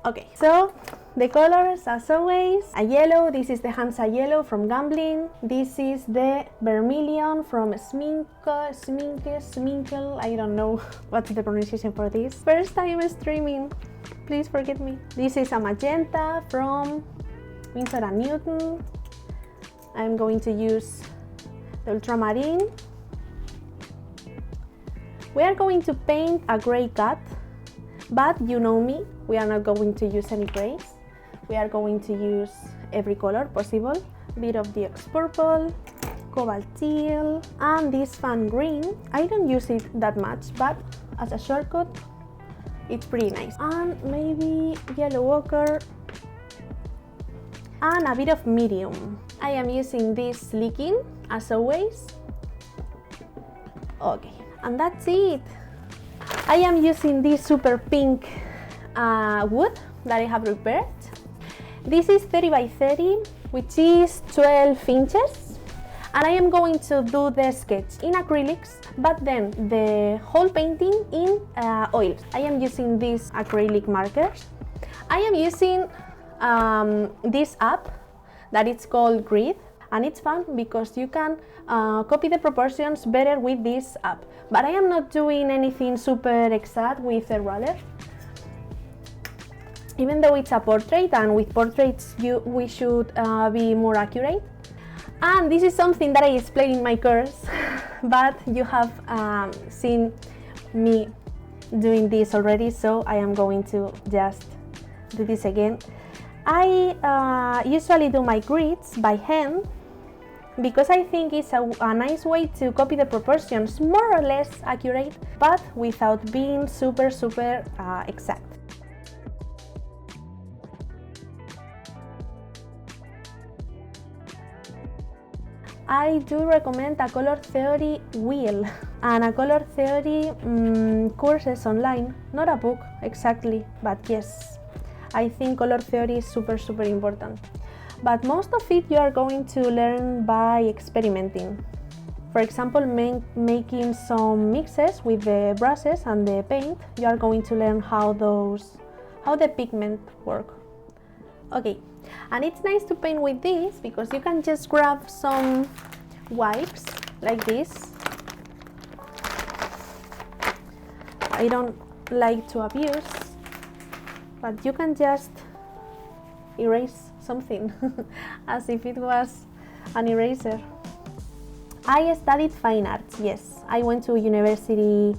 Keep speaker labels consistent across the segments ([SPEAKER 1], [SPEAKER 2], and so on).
[SPEAKER 1] Okay, so the colors, as always, a yellow, this is the Hansa yellow from Gambling, this is the vermilion from Sminkel, I don't know what's the pronunciation for this. First time streaming, please forgive me. This is a magenta from Winsor & Newton. I'm going to use the ultramarine. We are going to paint a gray cat, but you know me, we are not going to use any grays. We are going to use every color possible. A bit of the purple, cobalt teal, and this fan green. I don't use it that much, but as a shortcut, it's pretty nice. And maybe yellow ochre, and a bit of medium. I am using this licking, as always. Okay, and that's it. I am using this super pink wood that I have prepared. This is 30 by 30, which is 12 inches. And I am going to do the sketch in acrylics, but then the whole painting in oils. I am using these acrylic markers. I am using this app that it's called Grid, and it's fun because you can copy the proportions better with this app. But I am not doing anything super exact with a ruler, even though it's a portrait, and with portraits we should be more accurate. And this is something that I explained in my course, but you have seen me doing this already, so I am going to just do this again. I usually do my grids by hand because I think it's a nice way to copy the proportions more or less accurate, but without being super exact. I do recommend a color theory wheel and a color theory courses online, not a book exactly, but yes, I think color theory is super important. But most of it you are going to learn by experimenting. For example, making some mixes with the brushes and the paint, you are going to learn how the pigment work. Okay, and it's nice to paint with this because you can just grab some wipes like this. I don't like to abuse, but you can just erase something as if it was an eraser. I studied fine arts, yes. I went to university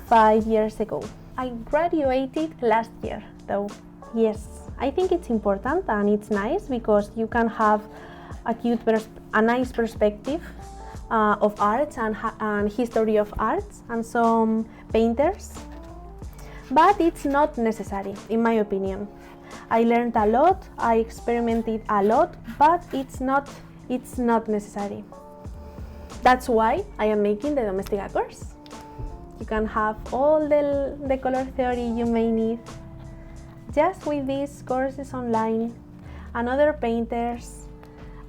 [SPEAKER 1] 5 years ago. I graduated last year though, yes. I think it's important and it's nice because you can have a nice perspective of arts and history of arts and some painters, but it's not necessary in my opinion. I learned a lot, I experimented a lot, but it's not necessary. That's why I am making the Domestika course. You can have all the color theory you may need just with these courses online and other painters,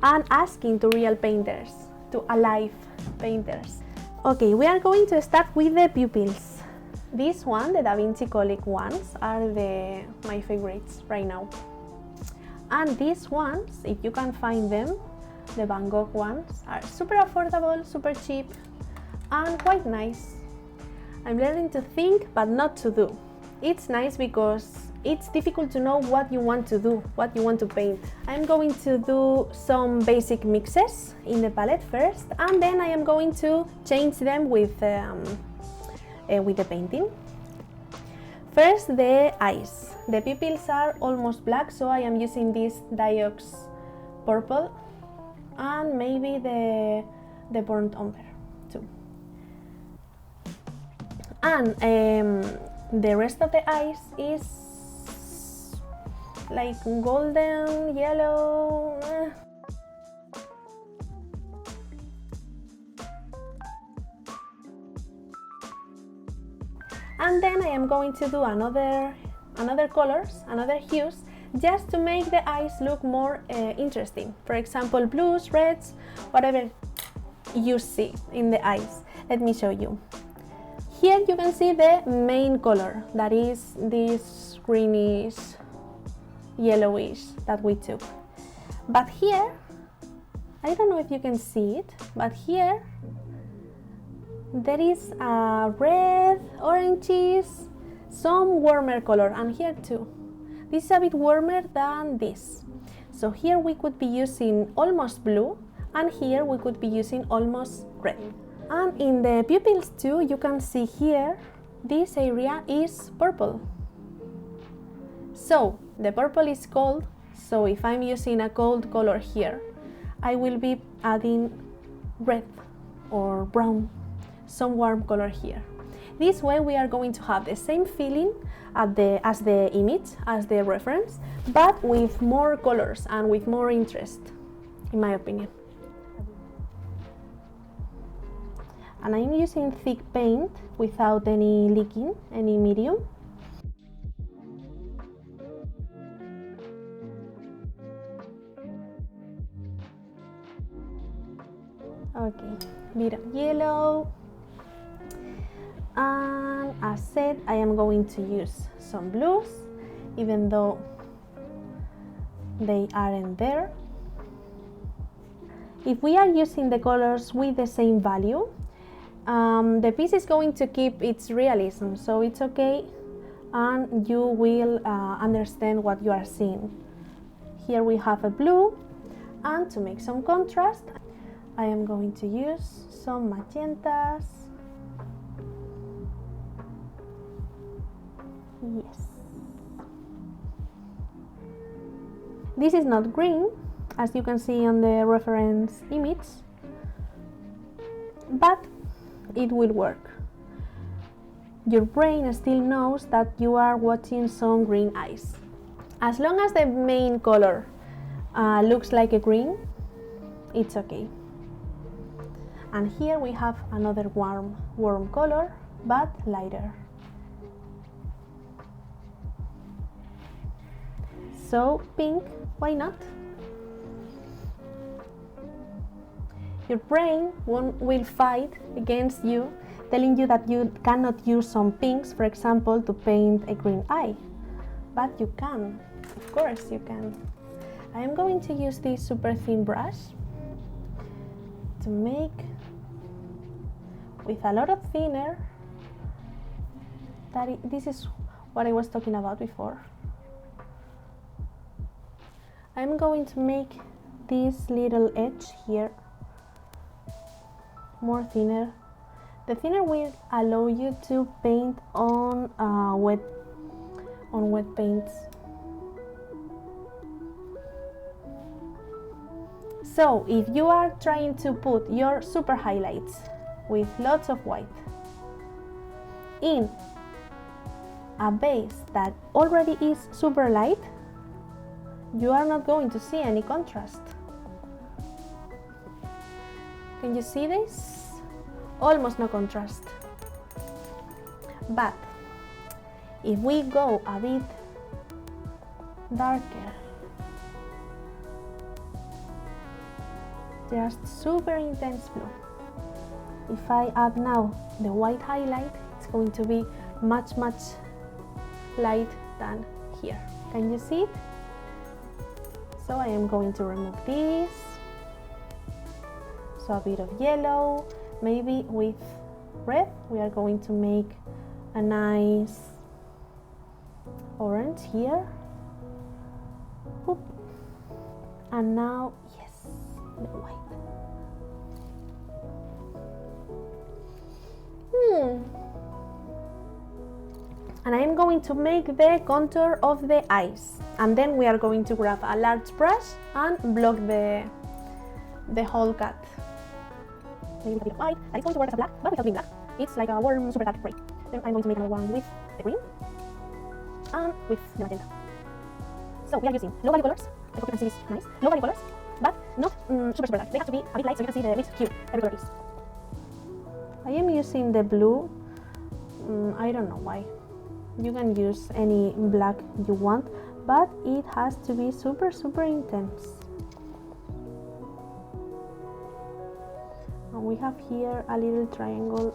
[SPEAKER 1] and asking to real painters, to alive painters. Okay, we are going to start with the pupils. This one, the DaVinci Colleague ones, are my favorites right now. And these ones, if you can find them, the Van Gogh ones, are super affordable, super cheap, and quite nice. I'm learning to think, but not to do. It's nice because it's difficult to know what you want to do, what you want to paint. I'm going to do some basic mixes in the palette first, and then I am going to change them with the painting. First, the eyes. The pupils are almost black, so I am using this Diox purple and maybe the burnt umber too. And the rest of the eyes is like golden, yellow. And then I am going to do another colors, another hues, just to make the eyes look more interesting. For example, blues, reds, whatever you see in the eyes. Let me show you. here you can see the main color, that is this greenish, yellowish that we took. But here, I don't know if you can see it, but here there is a red, oranges, some warmer color, and here too. This is a bit warmer than this. So here we could be using almost blue, and here we could be using almost red. And in the pupils too, you can see here, this area is purple. So the purple is cold, so if I'm using a cold color here, I will be adding red or brown, some warm color here. This way we are going to have the same feeling as the image, as the reference, but with more colors and with more interest, in my opinion. And I'm using thick paint without any leaking, any medium. Okay, bit of yellow. And as said, I am going to use some blues, even though they aren't there. If we are using the colors with the same value, the piece is going to keep its realism, so it's okay, and you will understand what you are seeing. Here we have a blue, and to make some contrast, I am going to use some magentas. Yes. This is not green, as you can see on the reference image, but it will work. Your brain still knows that you are watching some green eyes. As long as the main color looks like a green, it's okay. And here we have another warm color, but lighter. So pink, why not? Your brain will fight against you, telling you that you cannot use some pinks, for example, to paint a green eye. But you can, of course you can. I am going to use this super thin brush to make, with a lot of thinner, this is what I was talking about before. I'm going to make this little edge here more thinner. The thinner will allow you to paint on wet paints. So if you are trying to put your super highlights with lots of white in a base that already is super light, you are not going to see any contrast. Can you see this? Almost no contrast. But if we go a bit darker, just super intense blue. If I add now the white highlight, it's going to be much light than here. Can you see it? So I am going to remove this. So a bit of yellow, maybe with red we are going to make a nice orange here. Oop. And now, yes, the white. And I'm going to make the contour of the eyes, and then we are going to grab a large brush and block the whole cut. Maybe a bit of white, and it's going to work as a black, but without being black. It's like a warm, super dark gray. Then I'm going to make another one with the green and with the magenta. So we are using low value colors. I hope you can see this nice. Low value colors, but not super dark. They have to be a bit light so you can see the which hue every color is. I am using the blue. I don't know why. You can use any black you want, but it has to be super intense. And we have here a little triangle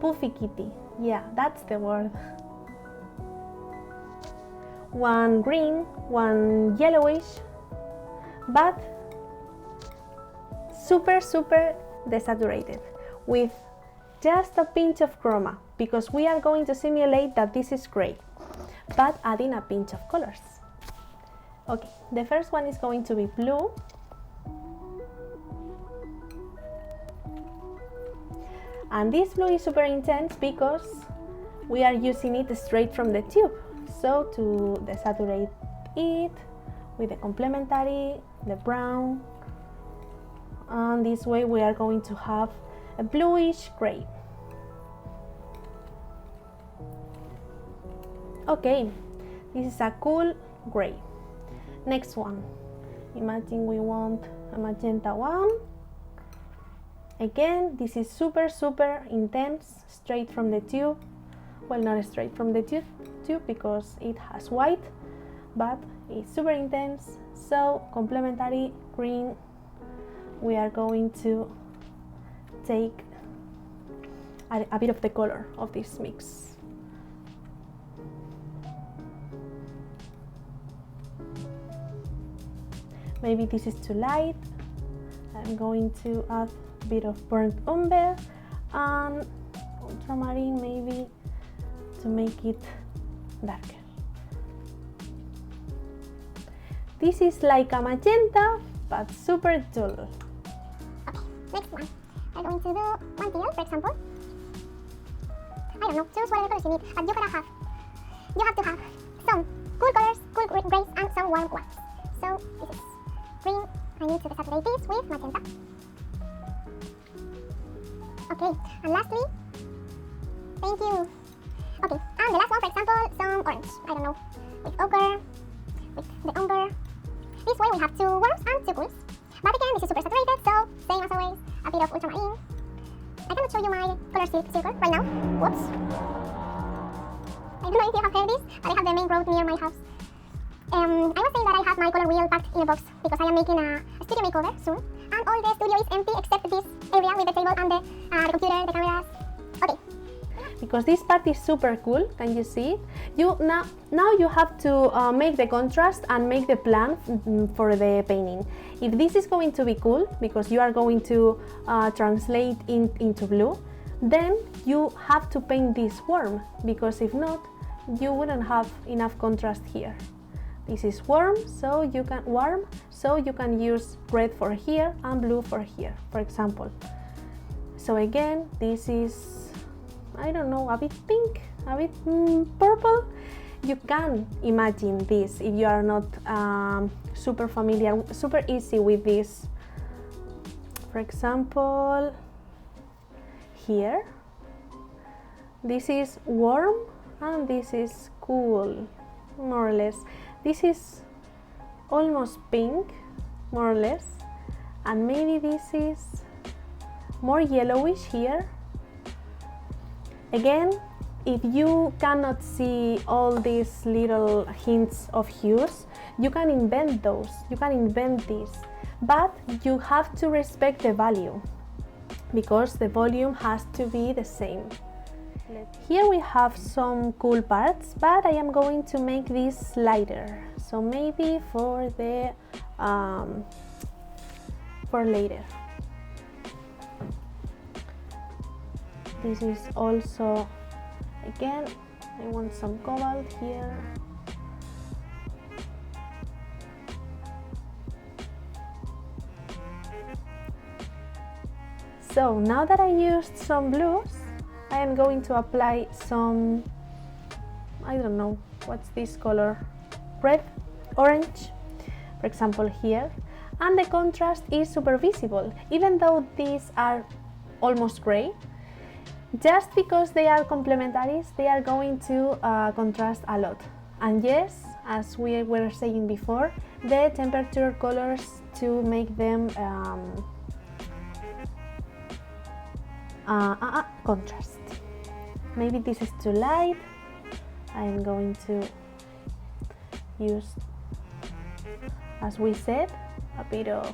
[SPEAKER 1] puffy kitty. Yeah, that's the word. One green, one yellowish, but super desaturated, with just a pinch of chroma, because we are going to simulate that this is gray, but adding a pinch of colors. Okay, the first one is going to be blue. And this blue is super intense because we are using it straight from the tube. So to desaturate it with the complementary, the brown, and this way we are going to have a bluish gray. Okay, this is a cool gray. Next one, imagine we want a magenta one. Again, this is super intense, straight from the tube. Well, not straight from the tube because it has white, but it's super intense. So complementary green, we are going to take a bit of the color of this mix. Maybe this is too light. I'm going to add a bit of burnt umber and ultramarine, maybe, to make it darker. This is like a magenta, but super dull.
[SPEAKER 2] Okay, next one. I'm going to do one teal, for example. I don't know, choose whatever colors you need, but you have to have some cool colors, cool grays, and some warm ones. So this is green. I need to desaturate this with magenta. Okay, and lastly, thank you. Okay, and the last one, for example, some orange. I don't know, with ochre, with the umber. This way we have two warms and two cools. But again, this is super saturated, so same as always, a bit of ultramarine. I cannot show you my color circle right now. Whoops. I don't know if you have heard this, but I have the main road near my house. I was saying that I have my color wheel packed in a box because I am making a studio makeover soon, and all the studio is empty except this area with the table and the computer, the cameras. Okay.
[SPEAKER 1] Because this part is super cool, can you see it? Now you have to make the contrast and make the plan for the painting. If this is going to be cool, because you are going to translate into blue, then you have to paint this warm, because if not, you wouldn't have enough contrast here. This is warm, so you can use red for here and blue for here, for example. So again, this is, I don't know, a bit pink, a bit purple. You can imagine this if you are not super familiar, super easy with this. For example, here, this is warm and this is cool, more or less. This is almost pink, more or less, and maybe this is more yellowish here. Again, if you cannot see all these little hints of hues, you can invent those, you can invent this, but you have to respect the value, because the volume has to be the same. Here we have some cool parts, but I am going to make this lighter, so maybe for the for later. This is also, again, I want some cobalt here. So now that I used some blues, I am going to apply some, I don't know, what's this color? Red, orange, for example here. And the contrast is super visible, even though these are almost gray. Just because they are complementaries, they are going to contrast a lot. And yes, as we were saying before, the temperature colors to make them contrast. Maybe this is too light. I am going to use, as we said, a bit of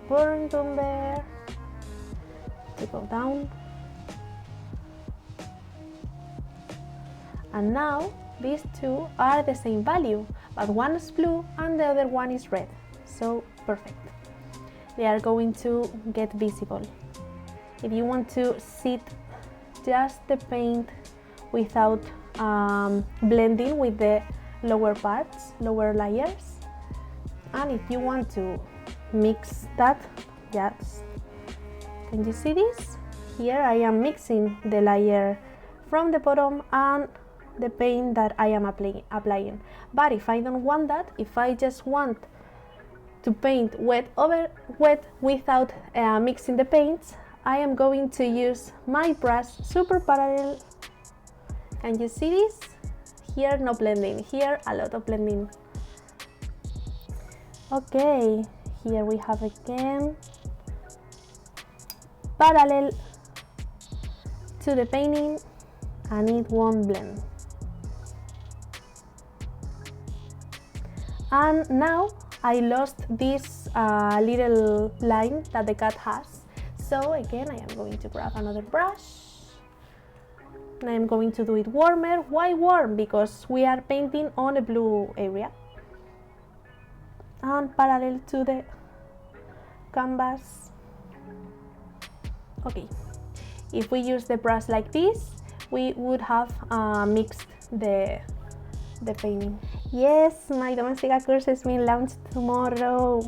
[SPEAKER 1] burnt umber to go down. And now these two are the same value, but one is blue and the other one is red. So perfect. They are going to get visible. If you want to see just the paint without blending with the lower parts, lower layers, and if you want to mix that, just, can you see this? Here I am mixing the layer from the bottom and the paint that I am applying. But if I don't want that, if I just want to paint wet over wet without mixing the paints, I am going to use my brush super parallel. Can you see this? Here no blending, here a lot of blending. Okay, here we have again parallel to the painting and it won't blend. And now I lost this little line that the cat has. So again, I am going to grab another brush and I am going to do it warmer. Why warm? Because we are painting on a blue area. And parallel to the canvas. Okay, if we use the brush like this, we would have mixed the painting. Yes, my Domestika course is being launched tomorrow.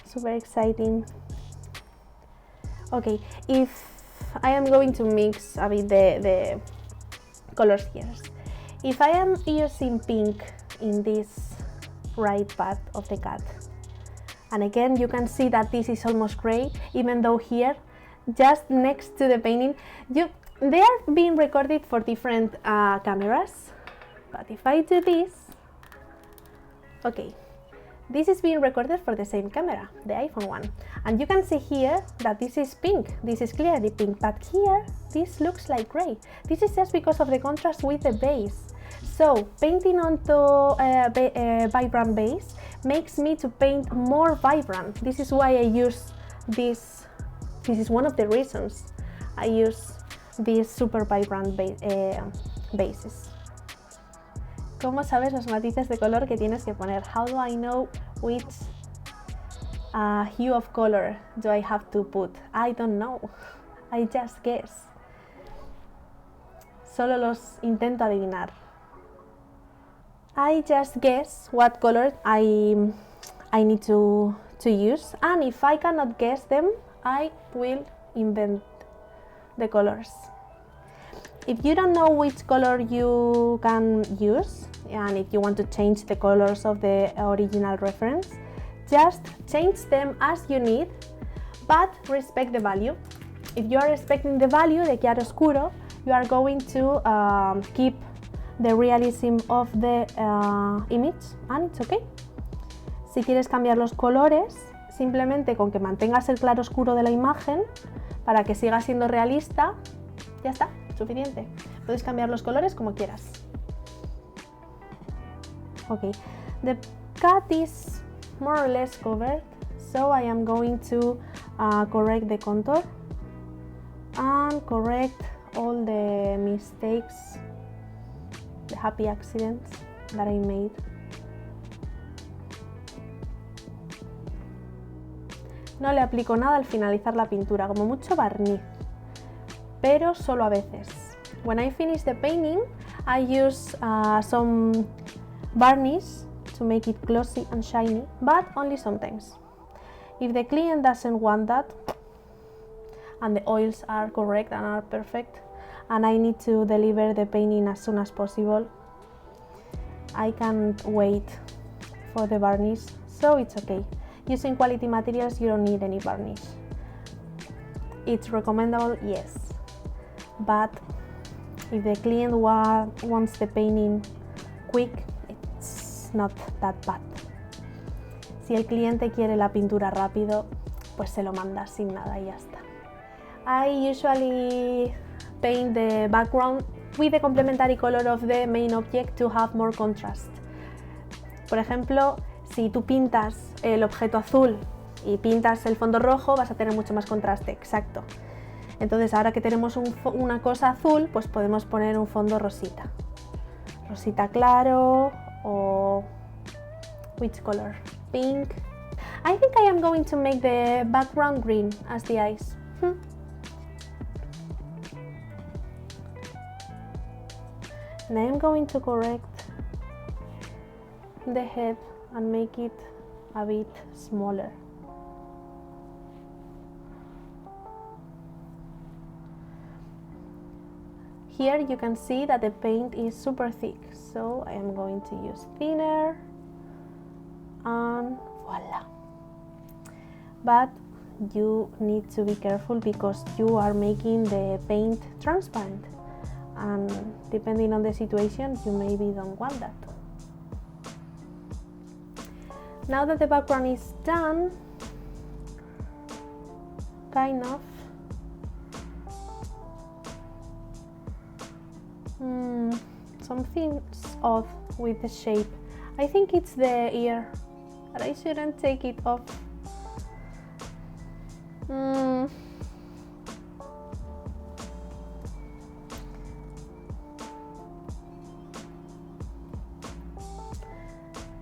[SPEAKER 1] Super exciting. Okay, if I am going to mix a bit the colors here. If I am using pink in this right part of the cat, and again you can see that this is almost gray, even though here, just next to the painting, they are being recorded for different cameras. But if I do this, okay, this is being recorded for the same camera, the iPhone one. And you can see here that this is pink, this is clearly pink, but here this looks like gray. This is just because of the contrast with the base. So painting onto a vibrant base makes me to paint more vibrant. This is why I use this. This is one of the reasons I use these super vibrant bases. ¿Cómo sabes los matices de color que tienes que poner? How do I know which hue of color do I have to put? I don't know. I just guess. Solo los intento adivinar. I just guess what color I need to use, and if I cannot guess them, I will invent the colors. If you don't know which color you can use, and if you want to change the colors of the original reference, just change them as you need, but respect the value. If you are respecting the value de chiaroscuro, you are going to keep the realism of the image, and it's okay. Si quieres cambiar los colores, simplemente con que mantengas el claroscuro de la imagen para que siga siendo realista, ya está. Suficiente. Puedes cambiar los colores como quieras. Okay, the cat is more or less covered, so I am going to correct the contour and correct all the mistakes, the happy accidents that I made. No le aplico nada al finalizar la pintura, como mucho barniz, pero solo a veces. When I finish the painting, I use some varnish to make it glossy and shiny, but only sometimes. If the client doesn't want that, and the oils are correct and are perfect, and I need to deliver the painting as soon as possible, I can't wait for the varnish, so it's okay. Using quality materials, you don't need any varnish. It's recommendable, yes. But if the client wants the painting quick, it's not that bad. Si el cliente quiere la pintura rápido, pues se lo manda sin nada y ya está. I usually paint the background with the complementary color of the main object to have more contrast. Por ejemplo, si tú pintas el objeto azul y pintas el fondo rojo, vas a tener mucho más contraste, exacto. Entonces ahora que tenemos una cosa azul, pues podemos poner un fondo rosita. Rosita claro o which color? Pink. I think I am going to make the background green as the eyes. And I am going to correct the head and make it a bit smaller. Here you can see that the paint is super thick, so I am going to use thinner and voila. But you need to be careful because you are making the paint transparent, and depending on the situation you maybe don't want that. Now that the background is done, kind of, something's odd with the shape. I think it's the ear, but I shouldn't take it off.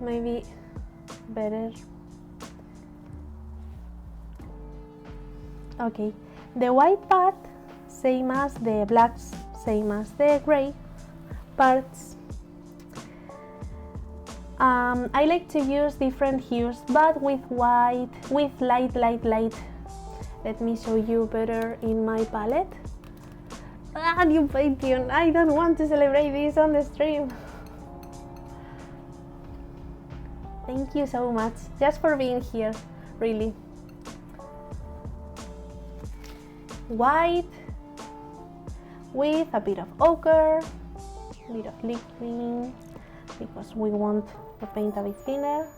[SPEAKER 1] Maybe better. Okay, the white part, same as the blacks, same as the gray parts. I like to use different hues, but with white, with light. Let me show you better in my palette. New Patreon, I don't want to celebrate this on the stream. Thank you so much, just for being here, really. White with a bit of ochre, a bit of liquid, because we want the paint a bit thinner.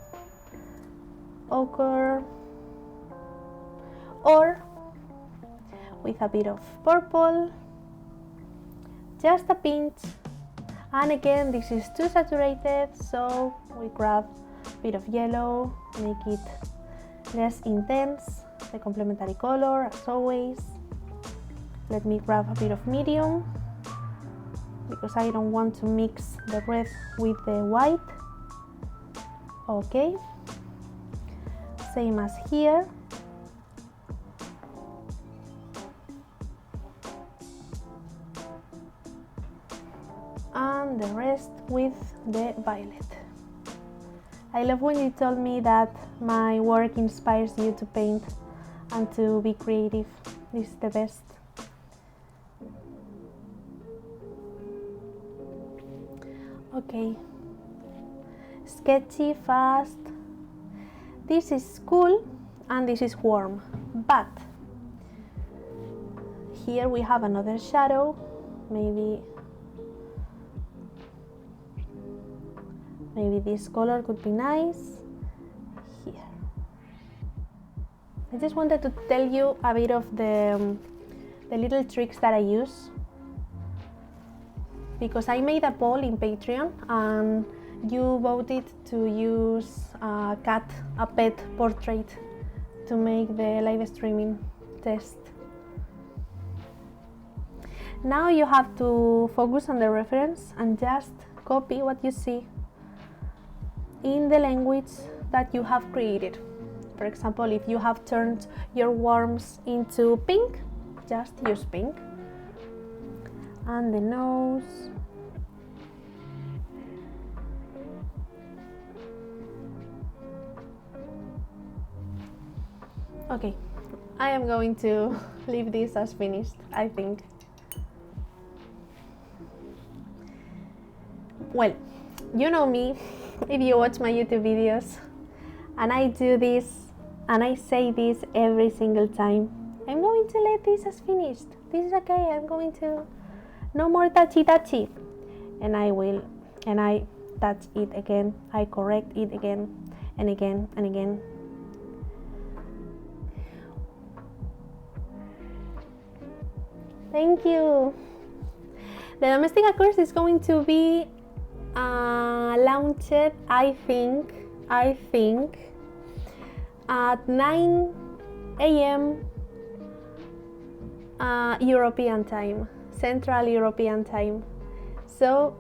[SPEAKER 1] Ochre, or with a bit of purple, just a pinch. And again, this is too saturated, so we grab a bit of yellow, make it less intense, the complementary color as always. Let me grab a bit of medium because I don't want to mix the red with the white. Okay, same as here. And the rest with the violet. I love when you told me that my work inspires you to paint and to be creative. This is the best. Okay, sketchy, fast. This is cool and this is warm, but here we have another shadow. Maybe this color could be nice here. I just wanted to tell you a bit of the little tricks that I use, because I made a poll in Patreon and you voted to use a pet portrait to make the live streaming test. Now you have to focus on the reference and just copy what you see in the language that you have created. For example, if you have turned your worms into pink, just use pink. And the nose. Okay, I am going to leave this as finished, I think. Well, you know me, if you watch my YouTube videos, and I do this and I say this every single time. I'm going to let this as finished. This is okay, I'm going to, no more touchy. And I will, and I touch it again, I correct it again and again and again. Thank you. The Domestika course is going to be launched, I think, at 9 a.m. European time, Central European time. So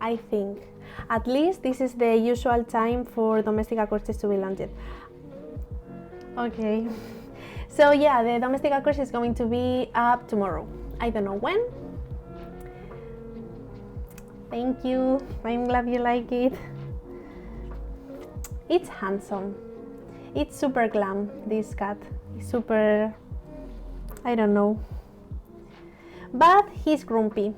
[SPEAKER 1] I think at least this is the usual time for Domestika courses to be launched. Okay, so yeah, the Domestika course is going to be up tomorrow. I don't know when. Thank you, I'm glad you like it. It's handsome. It's super glam, this cat. It's super, I don't know. But he's grumpy.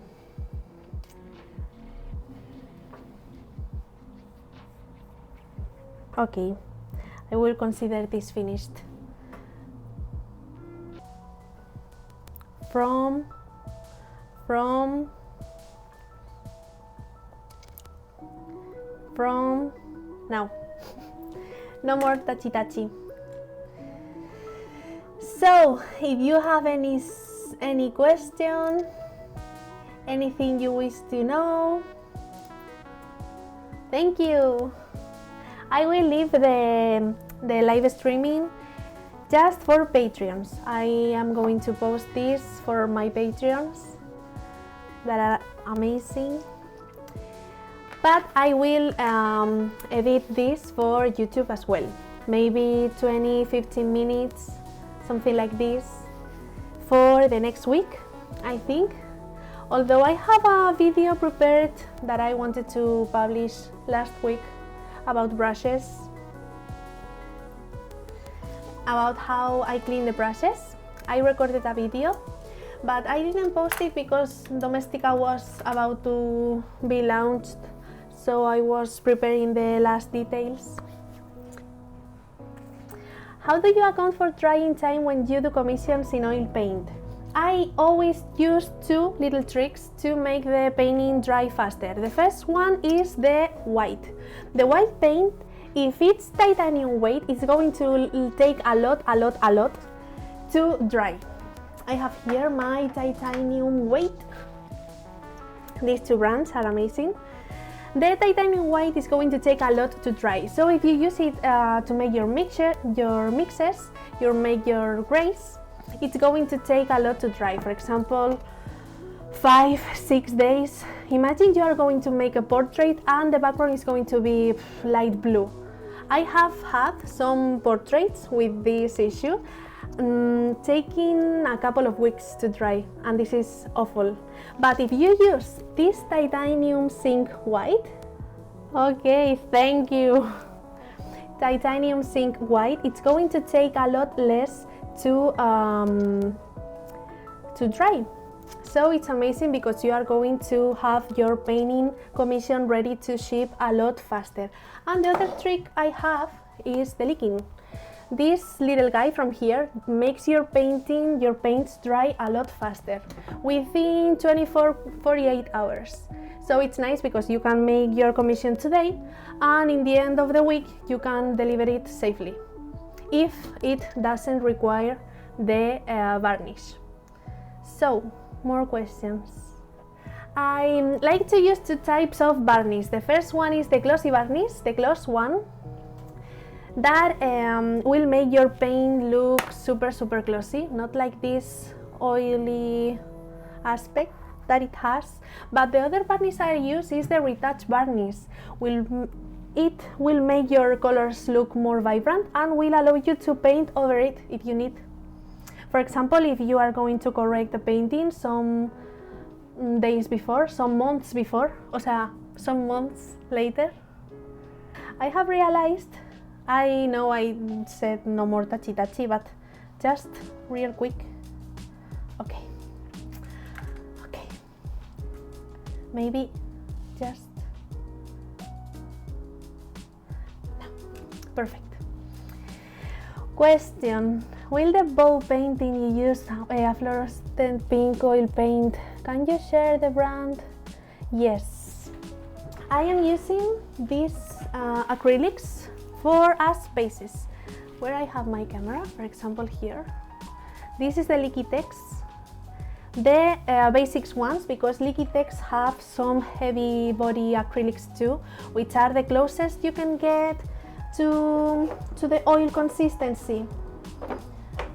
[SPEAKER 1] Okay, I will consider this finished. From now. No more touchy. So, if you have any question, anything you wish to know, thank you. I will leave the live streaming just for Patreons. I am going to post this for my Patreons that are amazing. But I will edit this for YouTube as well. Maybe 20-15 minutes, something like this, for the next week, I think. Although I have a video prepared that I wanted to publish last week about brushes, about how I clean the brushes. I recorded a video, but I didn't post it because Domestika was about to be launched, so I was preparing the last details. How do you account for drying time when you do commissions in oil paint? I always use two little tricks to make the painting dry faster. The first one is the white. The white paint, if it's titanium weight, it's going to take a lot to dry. I have here my titanium weight. These two brands are amazing. The titanium white is going to take a lot to dry. So if you use it to make your mixes, make your grays, it's going to take a lot to dry. For example, 5-6 days. Imagine you are going to make a portrait and the background is going to be light blue. I have had some portraits with this issue taking a couple of weeks to dry, and this is awful. But if you use this titanium zinc white, okay, thank you. Titanium zinc white, it's going to take a lot less to dry. So it's amazing because you are going to have your painting commission ready to ship a lot faster. And the other trick I have is the leaking. This little guy from here makes your paints dry a lot faster, within 24-48 hours. So it's nice because you can make your commission today and in the end of the week you can deliver it safely, if it doesn't require the varnish. So, more questions. I like to use two types of varnish. The first one is the glossy varnish, the gloss one, that will make your paint look super glossy, not like this oily aspect that it has. But the other varnish I use is the retouch varnish. It will make your colors look more vibrant and will allow you to paint over it if you need. For example, if you are going to correct the painting some days before, some months before, some months later. I have realized, I know I said no more touchy, but just real quick. Okay. Maybe just no. Perfect. Question: will the bow painting you use a fluorescent pink oil paint? Can you share the brand? Yes, I am using these acrylics for spaces where I have my camera. For example, here. This is the Liquitex. The basics ones, because Liquitex have some heavy body acrylics too, which are the closest you can get to the oil consistency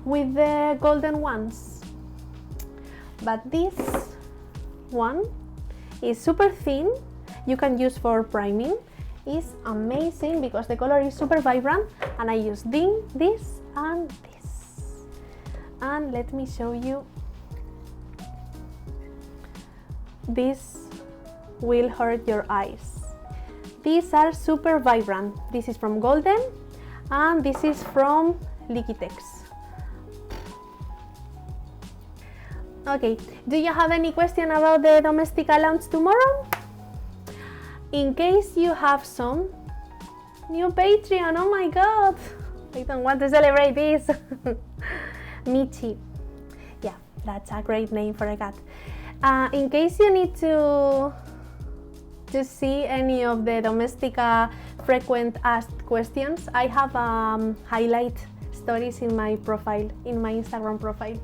[SPEAKER 1] with the golden ones. but this one is super thin. You can use for priming. It's amazing because the color is super vibrant, and I use this and this. And let me show you. This will hurt your eyes. These are super vibrant. This is from Golden and this is from Liquitex. Okay, do you have any question about the Domestika launch tomorrow? In case you have some, new Patreon, oh my god, I don't want to celebrate this. Michi, yeah, that's a great name for a cat. In case you need to see any of the Domestika frequent asked questions, I have highlight stories in my profile, in my Instagram profile.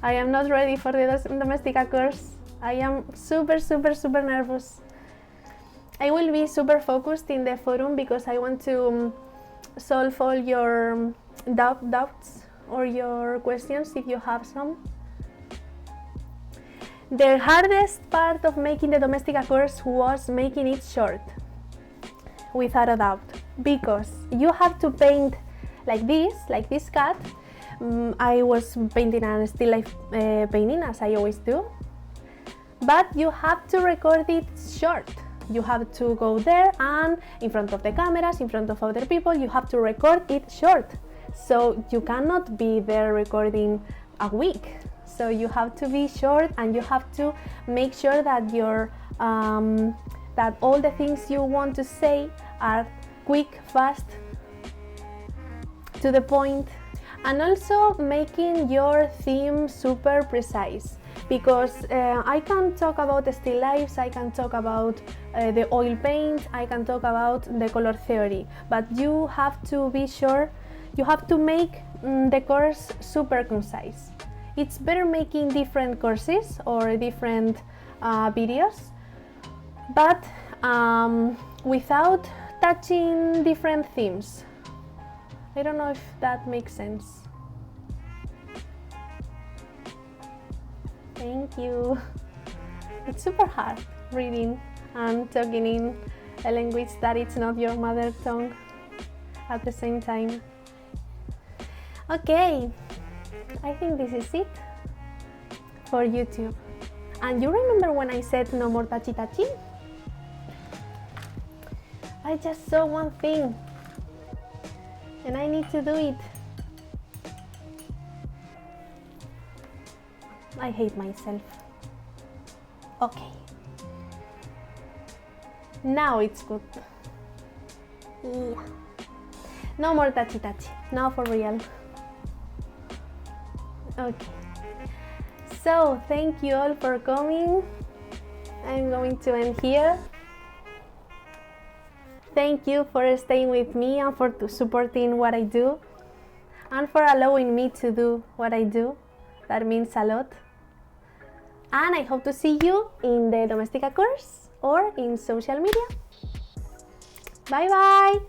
[SPEAKER 1] I am not ready for the Domestika course. I am super nervous. I will be super focused in the forum because I want to solve all your doubts or your questions if you have some. The hardest part of making the Domestika course was making it short, without a doubt, because you have to paint like this cat. I was painting a still life painting, as I always do, but you have to record it short. You have to go there and in front of the cameras, in front of other people, you have to record it short. So you cannot be there recording a week. So you have to be short, and you have to make sure that your that all the things you want to say are quick, fast, to the point, and also making your theme super precise. Because I can talk about the still lifes, I can talk about the oil paint, I can talk about the color theory, but you have to be sure, you have to make the course super concise. It's better making different courses or different videos, but without touching different themes. I don't know if that makes sense. Thank you. It's super hard reading and talking in a language that it's not your mother tongue at the same time. Okay, I think this is it for YouTube. And you remember when I said no more touchy touchy? I just saw one thing and I need to do it. I hate myself. Okay. Now it's good. Yeah. No more touchy touchy. Now for real. Okay. So thank you all for coming. I'm going to end here. Thank you for staying with me and for supporting what I do and for allowing me to do what I do. That means a lot. And I hope to see you in the Domestika course or in social media. Bye bye!